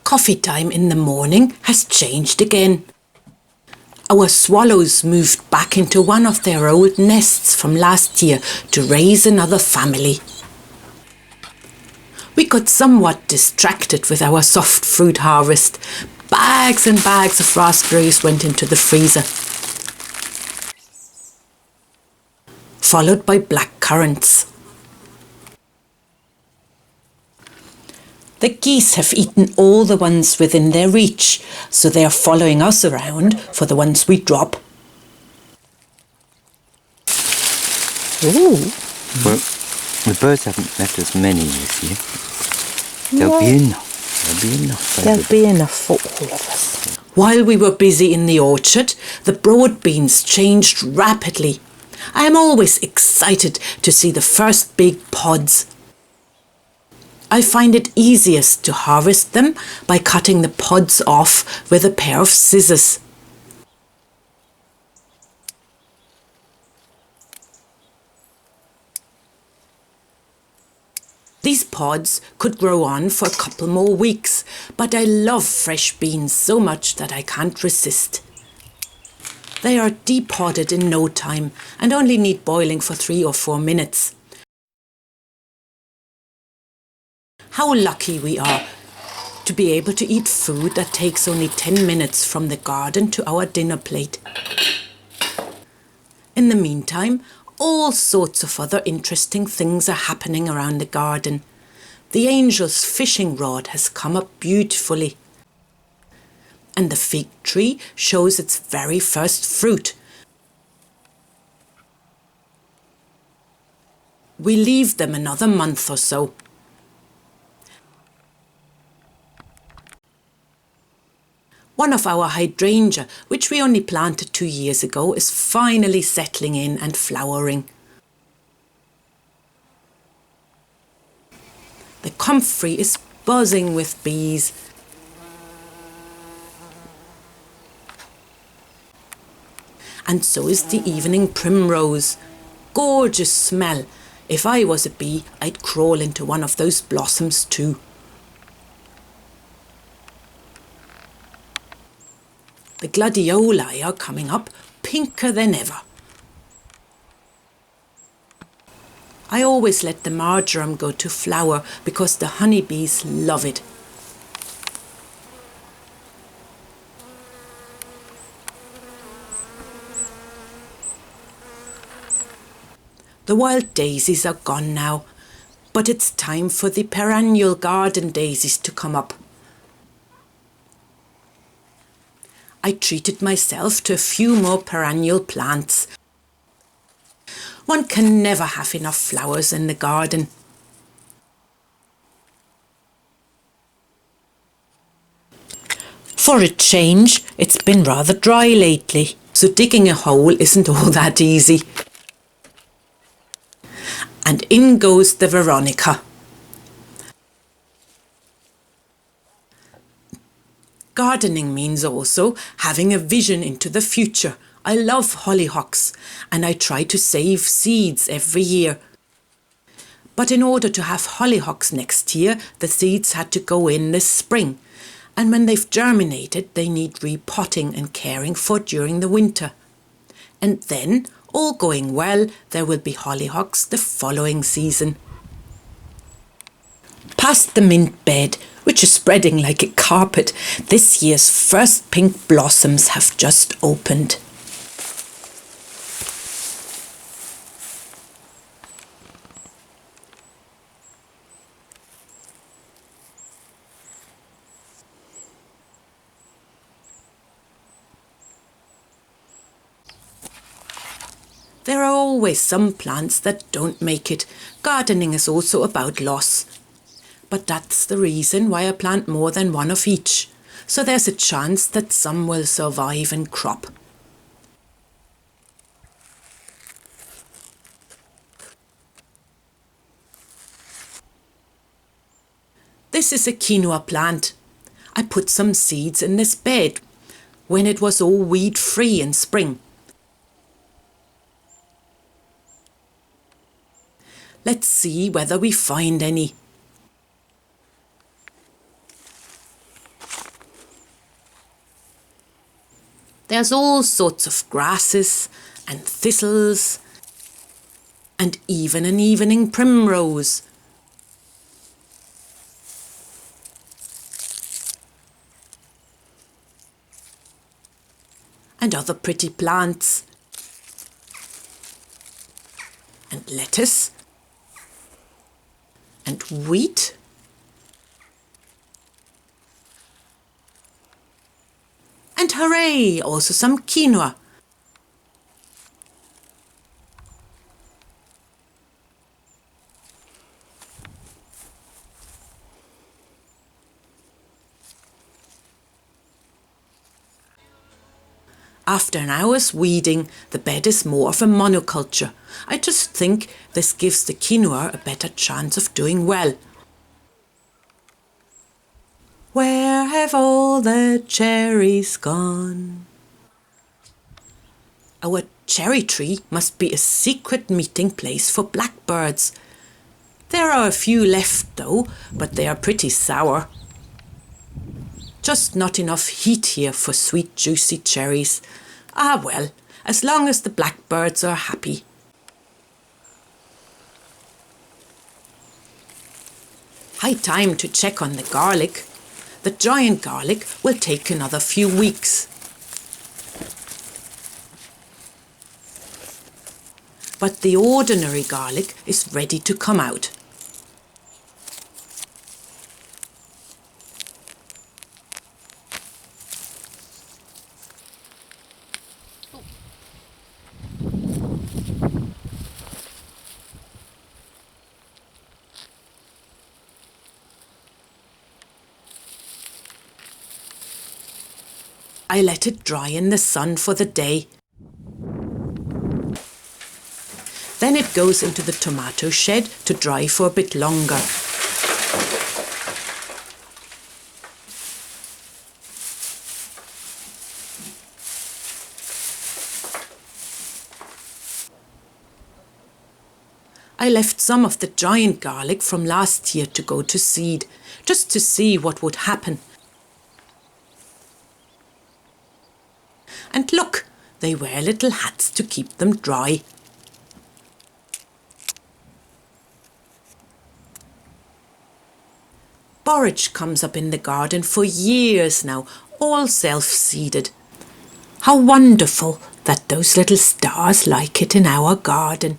Coffee time in the morning has changed again. Our swallows moved back into one of their old nests from last year to raise another family. We got somewhat distracted with our soft fruit harvest. Bags and bags of raspberries went into the freezer, followed by black currants. The geese have eaten all the ones within their reach, so they are following us around for the ones we drop. Ooh. Well, the birds haven't left us many this year. There'll be enough. There'll be enough for all of us. While we were busy in the orchard, the broad beans changed rapidly. I am always excited to see the first big pods. I find it easiest to harvest them by cutting the pods off with a pair of scissors. These pods could grow on for a couple more weeks, but I love fresh beans so much that I can't resist. They are depodded in no time and only need boiling for 3 or 4 minutes. How lucky we are to be able to eat food that takes only 10 minutes from the garden to our dinner plate. In the meantime, all sorts of other interesting things are happening around the garden. The angel's fishing rod has come up beautifully, and the fig tree shows its very first fruit. We leave them another month or so. One of our hydrangea, which we only planted 2 years ago, is finally settling in and flowering. The comfrey is buzzing with bees. And so is the evening primrose. Gorgeous smell. If I was a bee, I'd crawl into one of those blossoms too. The gladioli are coming up, pinker than ever. I always let the marjoram go to flower because the honeybees love it. The wild daisies are gone now, but it's time for the perennial garden daisies to come up. I treated myself to a few more perennial plants. One can never have enough flowers in the garden. For a change, it's been rather dry lately, so digging a hole isn't all that easy. And in goes the Veronica. Gardening means also having a vision into the future. I love hollyhocks and I try to save seeds every year. But in order to have hollyhocks next year, the seeds had to go in this spring. And when they've germinated, they need repotting and caring for during the winter. And then, all going well, there will be hollyhocks the following season. Past the mint bed, which is spreading like a carpet, this year's first pink blossoms have just opened. There are always some plants that don't make it. Gardening is also about loss. But that's the reason why I plant more than one of each. So there's a chance that some will survive and crop. This is a quinoa plant. I put some seeds in this bed when it was all weed-free in spring. Let's see whether we find any. There's all sorts of grasses and thistles and even an evening primrose. And other pretty plants. And lettuce. And wheat. And hooray, also some quinoa. After an hour's weeding, the bed is more of a monoculture. I just think this gives the quinoa a better chance of doing well. Where have all the cherries gone? Our cherry tree must be a secret meeting place for blackbirds. There are a few left though, but they are pretty sour. Just not enough heat here for sweet juicy cherries. Ah well, as long as the blackbirds are happy. High time to check on the garlic. The giant garlic will take another few weeks. But the ordinary garlic is ready to come out. I let it dry in the sun for the day. Then it goes into the tomato shed to dry for a bit longer. I left some of the giant garlic from last year to go to seed, just to see what would happen. And look, they wear little hats to keep them dry. Borage comes up in the garden for years now, all self-seeded. How wonderful that those little stars like it in our garden.